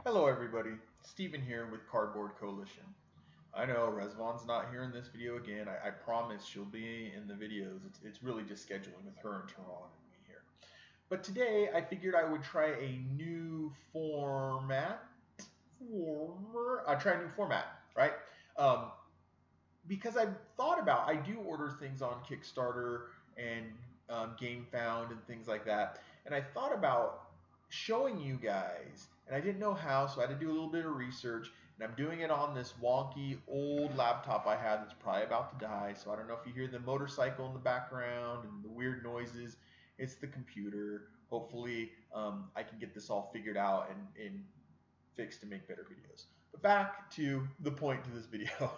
Hello everybody, Steven here with Cardboard Coalition. I know Rezvan's not here in this video again. I promise she'll be in the videos. It's really just scheduling with her and Teron and me here. But today I figured I would try a new format. Try a new format, right? Because I've thought about, I do order things on Kickstarter and Gamefound and things like that. And I thought about showing you guys, and I didn't know how, so I had to do a little bit of research. And I'm doing it on this wonky old laptop I have that's probably about to die. So I don't know if you hear the motorcycle in the background and the weird noises. It's the computer. Hopefully, I can get this all figured out and fixed to make better videos. But back to the point to this video.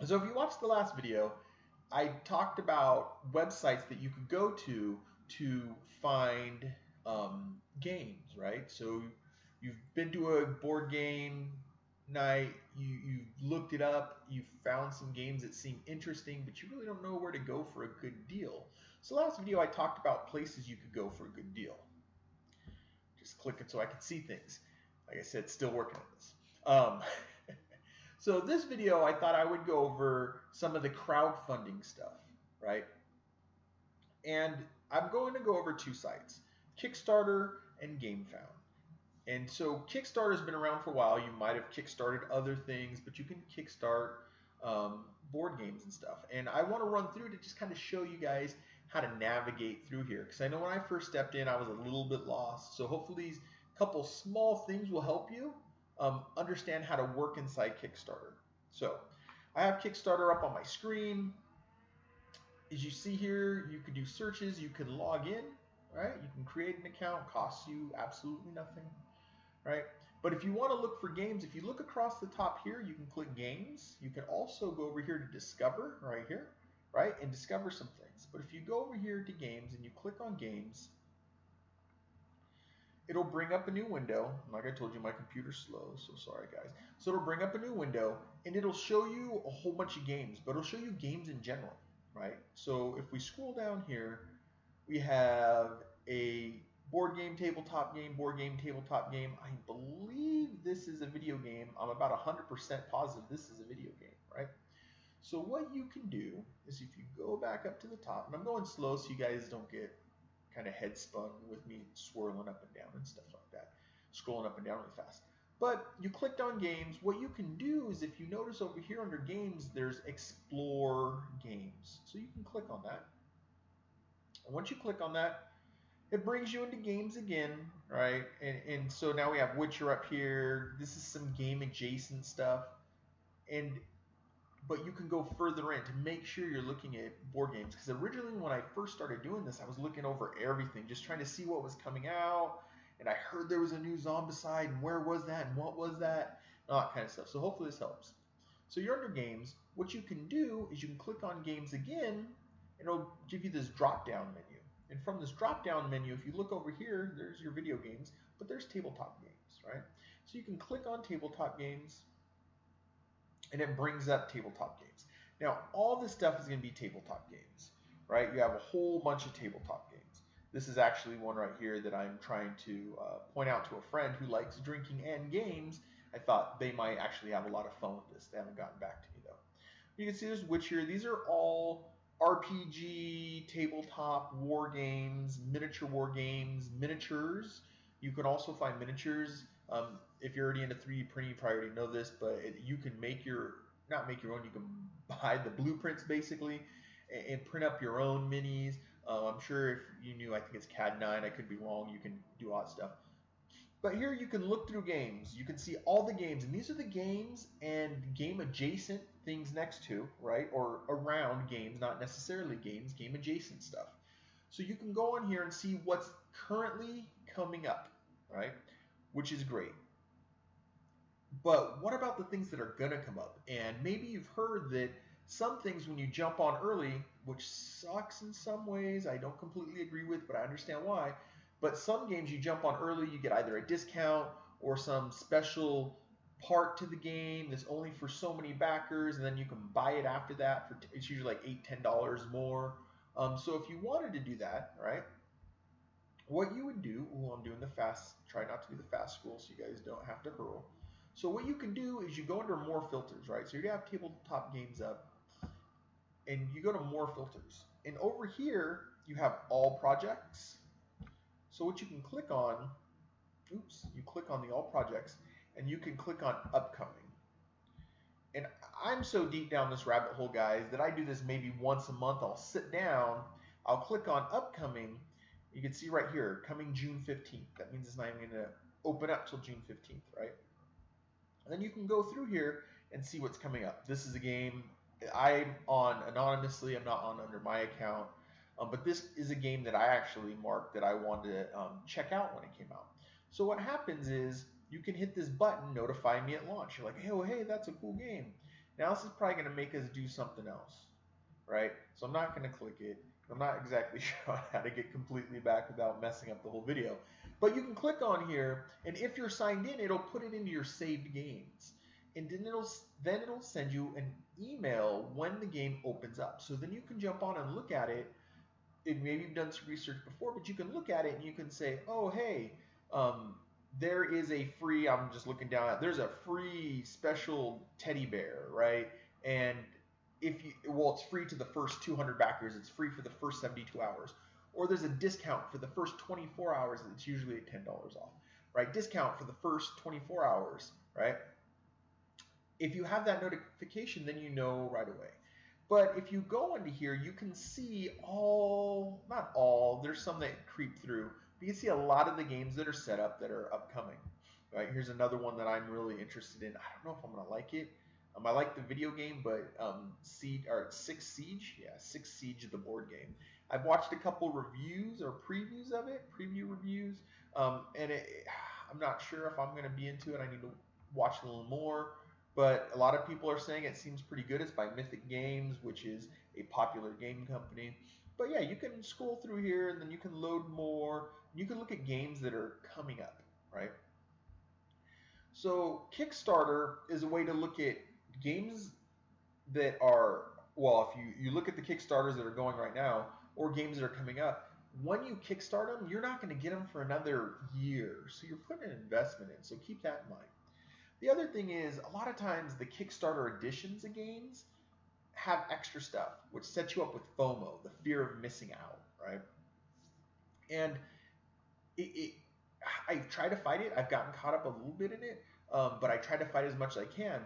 So if you watched the last video, I talked about websites that you could go to find games, right? So you've been to a board game night, you've looked it up, you've found some games that seem interesting, but you really don't know where to go for a good deal. So last video I talked about places you could go for a good deal. Just click it so I can see things. Like I said, still working on this. So this video, I thought I would go over some of the crowdfunding stuff, right? And I'm going to go over two sites, Kickstarter and Gamefound. And so Kickstarter has been around for a while. You might have kickstarted other things, but you can kickstart board games and stuff. And I want to run through to just kind of show you guys how to navigate through here. Because I know when I first stepped in, I was a little bit lost. So hopefully these couple small things will help you understand how to work inside Kickstarter. So I have Kickstarter up on my screen. As you see here, you can do searches, you can log in, right? You can create an account, costs you absolutely nothing, right? But if you want to look for games, if you look across the top here, you can click games. You can also go over here to discover right here, right? And discover some things. But if you go over here to games and you click on games, it'll bring up a new window. Like I told you, my computer's slow, so sorry guys. So it'll bring up a new window and it'll show you a whole bunch of games, but it'll show you games in general, right? So if we scroll down here, we have a board game, tabletop game, board game, tabletop game. I believe this is a video game. I'm about 100% positive this is a video game, right? So what you can do is if you go back up to the top, and I'm going slow so you guys don't get kind of head spun with me swirling up and down and stuff like that, scrolling up and down really fast. But you clicked on games. What you can do is if you notice over here under games, there's explore games. So you can click on that. And once you click on that, it brings you into games again, right? And so now we have Witcher up here. This is some game adjacent stuff. But you can go further in to make sure you're looking at board games. Because originally when I first started doing this, I was looking over everything, just trying to see what was coming out. And I heard there was a new Zombicide, and where was that, and what was that, and all that kind of stuff. So hopefully this helps. So you're under games. What you can do is you can click on games again, and it'll give you this drop-down menu. And from this drop-down menu, if you look over here, there's your video games, but there's tabletop games, right? So you can click on tabletop games, and it brings up tabletop games. Now, all this stuff is going to be tabletop games, right? You have a whole bunch of tabletop games. This is actually one right here that I'm trying to point out to a friend who likes drinking and games. I thought they might actually have a lot of fun with this. They haven't gotten back to me, though. You can see there's Witcher. These are all RPG, tabletop, war games, miniature war games, miniatures. You can also find miniatures. If you're already into 3D printing, you probably already know this, but you can not make your own, you can buy the blueprints basically and print up your own minis. I'm sure if you knew, I think it's CAD 9, I could be wrong, you can do all that stuff. But here you can look through games. You can see all the games, and these are the games and game adjacent things next to, right? Or around games, not necessarily games, game adjacent stuff. So you can go on here and see what's currently coming up, right? Which is great. But what about the things that are going to come up? And maybe you've heard that some things when you jump on early, which sucks in some ways, I don't completely agree with, but I understand why. But some games you jump on early, you get either a discount or some special part to the game that's only for so many backers, and then you can buy it after that for it's usually like $8, $10 more. So if you wanted to do that, right, What you would do, I'm doing the fast, try not to do the fast scroll so you guys don't have to hurl. So what you can do is you go under more filters, right? So you have tabletop games up, and you go to more filters. And over here, you have all projects. So what you can click on, you click on the all projects, and you can click on upcoming. And I'm so deep down this rabbit hole, guys, that I do this maybe once a month. I'll sit down, I'll click on upcoming. You can see right here, coming June 15th. That means it's not even going to open up till June 15th, right? And then you can go through here and see what's coming up. This is a game I'm on anonymously. I'm not on under my account. But this is a game that I actually marked that I wanted to check out when it came out. So what happens is you can hit this button, notify me at launch. You're like, hey, that's a cool game. Now this is probably going to make us do something else, right? So I'm not going to click it. I'm not exactly sure how to get completely back without messing up the whole video. But you can click on here, and if you're signed in, it'll put it into your saved games. And then it'll send you an email when the game opens up. So then you can jump on and look at it. Maybe you've done some research before, but you can look at it and you can say, oh, hey, there is a free, I'm just looking down at, there's a free special teddy bear, right? And it's free to the first 200 backers. It's free for the first 72 hours. Or there's a discount for the first 24 hours. It's usually at $10 off, right? Discount for the first 24 hours, right? If you have that notification, then you know right away. But if you go into here, you can see not all, there's some that creep through. But you can see a lot of the games that are set up that are upcoming. Right, here's another one that I'm really interested in. I don't know if I'm going to like it. I like the video game, but Six Siege, Six Siege, the board game. I've watched a couple reviews or previews of it, preview reviews, and I'm not sure if I'm going to be into it. I need to watch a little more, but a lot of people are saying it seems pretty good. It's by Mythic Games, which is a popular game company. But yeah, you can scroll through here, and then you can load more. You can look at games that are coming up, right? So Kickstarter is a way to look at games that are, well, if you look at the Kickstarters that are going right now, or games that are coming up, when you Kickstart them, you're not going to get them for another year. So you're putting an investment in, so keep that in mind. The other thing is, a lot of times the Kickstarter editions of games have extra stuff, which sets you up with FOMO, the fear of missing out, right? And I've tried to fight it. I've gotten caught up a little bit in it, but I try to fight as much as I can.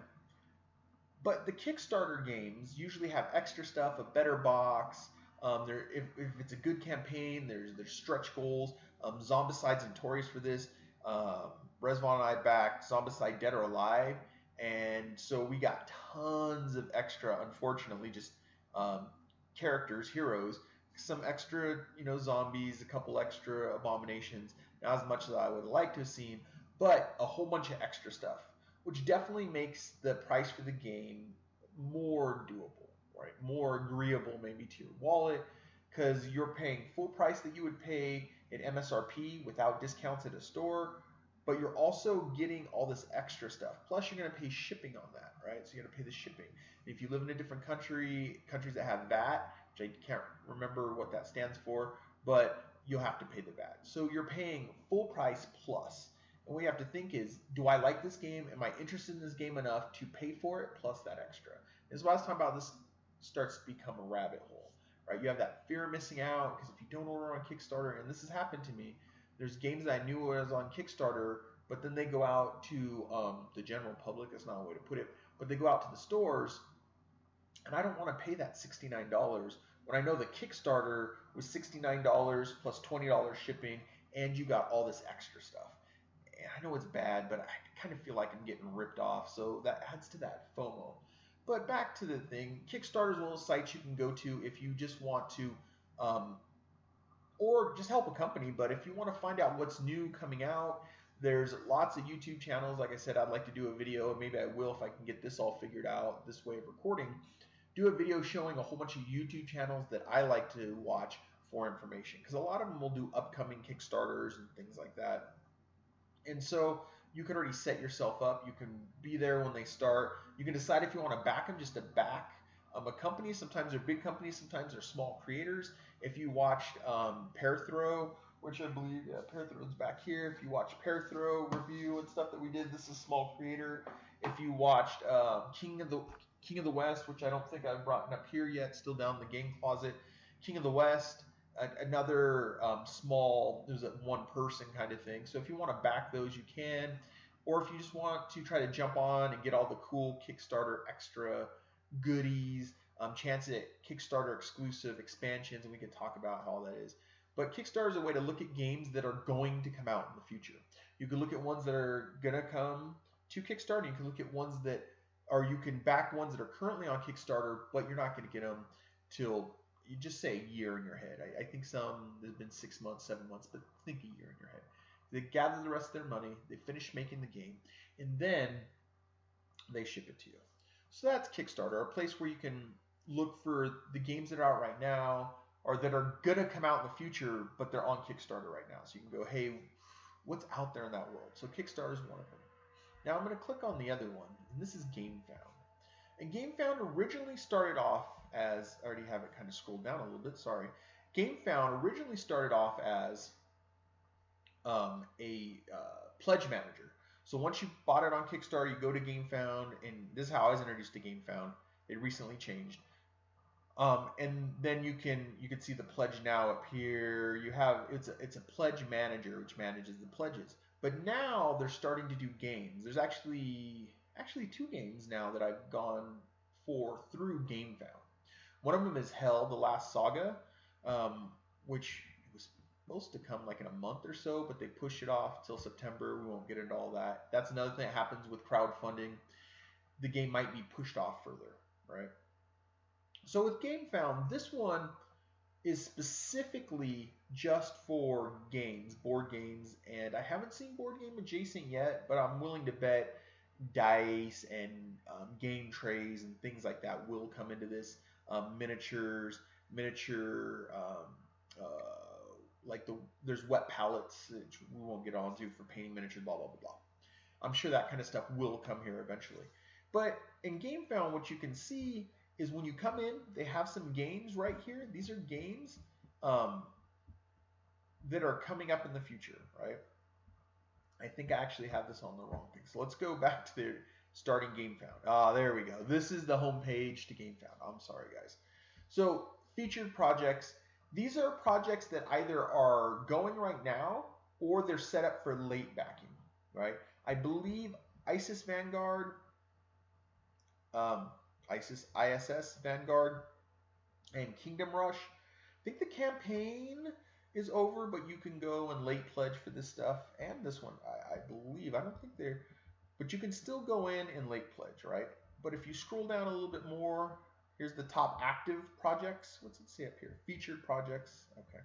But the Kickstarter games usually have extra stuff, a better box. If it's a good campaign, there's stretch goals. Zombicide's notorious for this. Resvon and I backed Zombicide Dead or Alive, and so we got tons of extra, unfortunately, just characters, heroes, some extra, zombies, a couple extra abominations. Not as much as I would like to have seen, but a whole bunch of extra stuff, which definitely makes the price for the game more doable, right? More agreeable maybe to your wallet, because you're paying full price that you would pay at MSRP without discounts at a store, but you're also getting all this extra stuff. Plus, you're going to pay shipping on that, right? So you're going to pay the shipping. If you live in a different countries that have VAT, which I can't remember what that stands for, but you'll have to pay the VAT. So you're paying full price plus. And what you have to think is, do I like this game? Am I interested in this game enough to pay for it plus that extra? This is what I was talking about. This starts to become a rabbit hole, right? You have that fear of missing out because if you don't order on Kickstarter, and this has happened to me, there's games that I knew was on Kickstarter, but then they go out to the general public. That's not a way to put it, but they go out to the stores, and I don't want to pay that $69 when I know the Kickstarter was $69 plus $20 shipping, and you got all this extra stuff. And I know it's bad, but I kind of feel like I'm getting ripped off, so that adds to that FOMO. But back to the thing, Kickstarter is one of those sites you can go to if you just want to, or just help a company, but if you want to find out what's new coming out, there's lots of YouTube channels. Like I said, I'd like to do a video, and maybe I will if I can get this all figured out, this way of recording, do a video showing a whole bunch of YouTube channels that I like to watch for information, because a lot of them will do upcoming Kickstarters and things like that. And so you can already set yourself up. You can be there when they start. You can decide if you want to back them just to back a company. Sometimes they're big companies, sometimes they're small creators. If you watched Pair Throw which I believe, yeah, Parthrone's back here. If you watch Parthro review and stuff that we did, this is Small Creator. If you watched King of the West, which I don't think I've brought up here yet, still down in the game closet. King of the West, another small, there's a one person kind of thing. So if you want to back those, you can. Or if you just want to try to jump on and get all the cool Kickstarter extra goodies, chance at Kickstarter exclusive expansions, and we can talk about how all that is. But Kickstarter is a way to look at games that are going to come out in the future. You can look at ones that are going to come to Kickstarter. You can look at ones that or you can back ones that are currently on Kickstarter, but you're not going to get them till, you just say a year in your head. I think some, there's been 6 months, 7 months, but think a year in your head. They gather the rest of their money, they finish making the game, and then they ship it to you. So that's Kickstarter, a place where you can look for the games that are out right now or that are going to come out in the future, but they're on Kickstarter right now. So you can go, hey, what's out there in that world? So Kickstarter is one of them. Now I'm going to click on the other one, and this is Gamefound. And Gamefound originally started off as, I already have it kind of scrolled down a little bit, sorry. Gamefound originally started off as a pledge manager. So once you bought it on Kickstarter, you go to Gamefound, and this is how I was introduced to Gamefound. It recently changed. And then you can see the pledge now up here. You have it's a pledge manager which manages the pledges. But now they're starting to do games. There's actually 2 games now that I've gone for through Gamefound. One of them is Hell: The Last Saga, which was supposed to come like in a month or so, but they pushed it off till September. We won't get into all that. That's another thing that happens with crowdfunding. The game might be pushed off further, right? So with Gamefound, this one is specifically just for games, board games, and I haven't seen board game adjacent yet, but I'm willing to bet dice and game trays and things like that will come into this. Miniature, there's wet palettes, which we won't get onto for painting miniatures, blah, blah, blah, blah. I'm sure that kind of stuff will come here eventually. But in Gamefound, what you can see is when you come in, they have some games right here. These are games that are coming up in the future, right? I think I actually have this on the wrong thing. So let's go back to the starting Gamefound. Ah, there we go. This is the home page to Gamefound. I'm sorry, guys. So featured projects. These are projects that either are going right now or they're set up for late backing, right? I believe ISIS Vanguard, ISS Vanguard, and Kingdom Rush. I think the campaign is over, but you can go and late pledge for this stuff. And this one, I believe, I don't think they're, but you can still go in and late pledge, right? But if you scroll down a little bit more, here's the top active projects. What's it say up here? Featured projects, okay.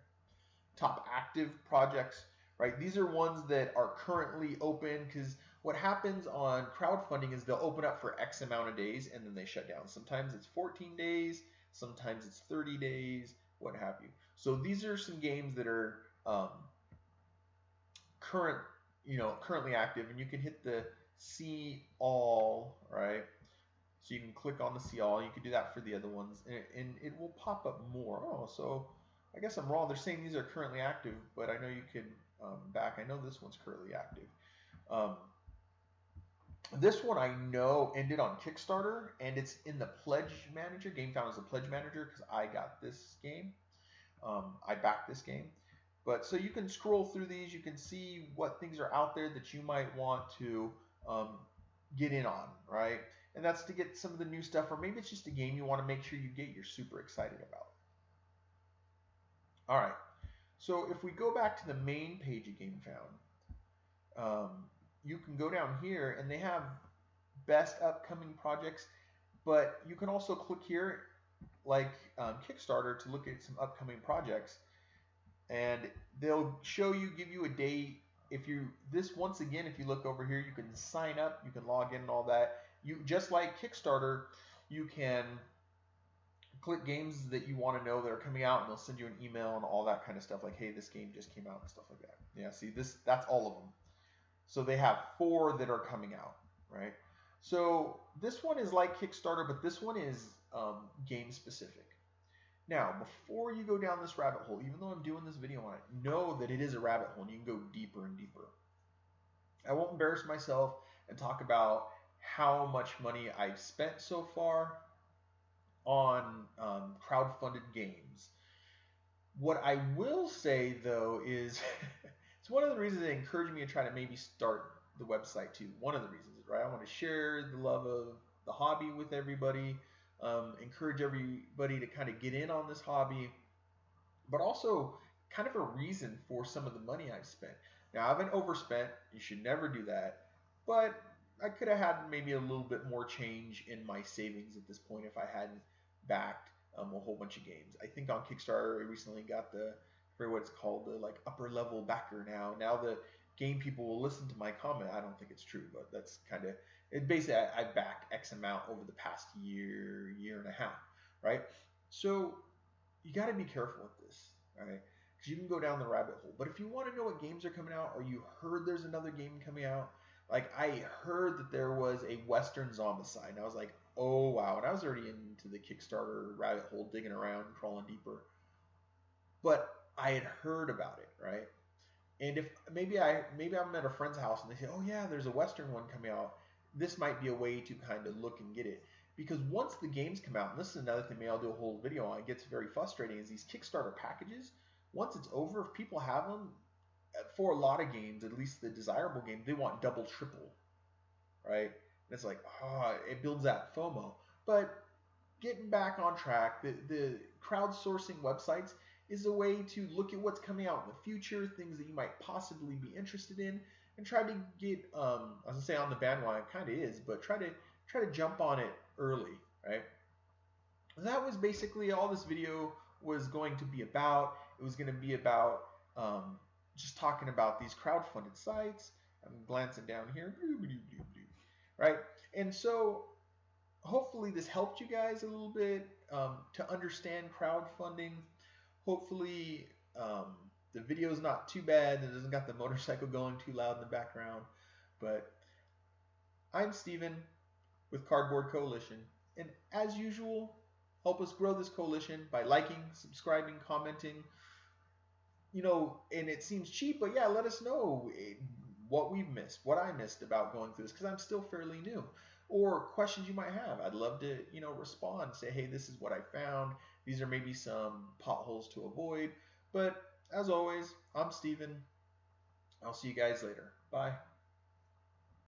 Top active projects, right? These are ones that are currently open, because what happens on crowdfunding is they'll open up for X amount of days and then they shut down. Sometimes it's 14 days, sometimes it's 30 days, what have you. So these are some games that are currently active, and you can hit the see all, right? So you can click on the see all. You can do that for the other ones, and it will pop up more. Oh, so I guess I'm wrong. They're saying these are currently active, but I know you can back. I know this one's currently active. This one I know ended on Kickstarter, and it's in the pledge manager. Gamefound is a pledge manager because I got this game. I backed this game. But so you can scroll through these. You can see what things are out there that you might want to get in on, right? And that's to get some of the new stuff, or maybe it's just a game you want to make sure you get you're super excited about. All right. So if we go back to the main page of Gamefound, you can go down here, and they have best upcoming projects, but you can also click here, like Kickstarter, to look at some upcoming projects, and they'll show you, give you a date. If you once again, if you look over here, you can sign up, you can log in and all that. You just like Kickstarter, you can click games that you want to know that are coming out, and they'll send you an email and all that kind of stuff, like, hey, this game just came out and stuff like that. Yeah, see, that's all of them. So they have 4 that are coming out, right? So this one is like Kickstarter, but this one is game specific. Now, before you go down this rabbit hole, even though I'm doing this video on it, know that it is a rabbit hole and you can go deeper and deeper. I won't embarrass myself and talk about how much money I've spent so far on crowdfunded games. What I will say though is it's one of the reasons that encouraged me to try to maybe start the website too. One of the reasons, right? I want to share the love of the hobby with everybody, encourage everybody to kind of get in on this hobby, but also kind of a reason for some of the money I've spent. Now, I haven't overspent. You should never do that. But I could have had maybe a little bit more change in my savings at this point if I hadn't backed a whole bunch of games. I think on Kickstarter, I recently got I forget what it's called, the like upper level backer now. Now the game people will listen to my comment. I don't think it's true, but that's kind of it. Basically, I backed X amount over the past year and a half, right? So you got to be careful with this, all right? Because you can go down the rabbit hole. But if you want to know what games are coming out, or you heard there's another game coming out, like I heard that there was a Western Zombicide, and I was like, oh wow, and I was already into the Kickstarter rabbit hole, digging around, crawling deeper. But I had heard about it, right? And if maybe I'm at a friend's house and they say, oh yeah, there's a Western one coming out, this might be a way to kind of look and get it. Because once the games come out, and this is another thing maybe I'll do a whole video on, it gets very frustrating, is these Kickstarter packages, once it's over, if people have them, for a lot of games, at least the desirable game, they want double, triple, right? And it's like, it builds that FOMO. But getting back on track, the crowdsourcing websites is a way to look at what's coming out in the future, things that you might possibly be interested in, and try to get, I was gonna say on the bandwagon, it kind of is, but try to jump on it early, right? That was basically all this video was going to be about. It was going to be about just talking about these crowdfunded sites. I'm glancing down here, right? And so hopefully this helped you guys a little bit to understand crowdfunding. Hopefully the video is not too bad and it doesn't got the motorcycle going too loud in the background. But I'm Steven with Cardboard Coalition. And as usual, help us grow this coalition by liking, subscribing, commenting. You know, and it seems cheap, but yeah, let us know what we've missed, what I missed about going through this, because I'm still fairly new. Or questions you might have. I'd love to, respond. Say, hey, this is what I found. These are maybe some potholes to avoid. But as always, I'm Steven. I'll see you guys later. Bye.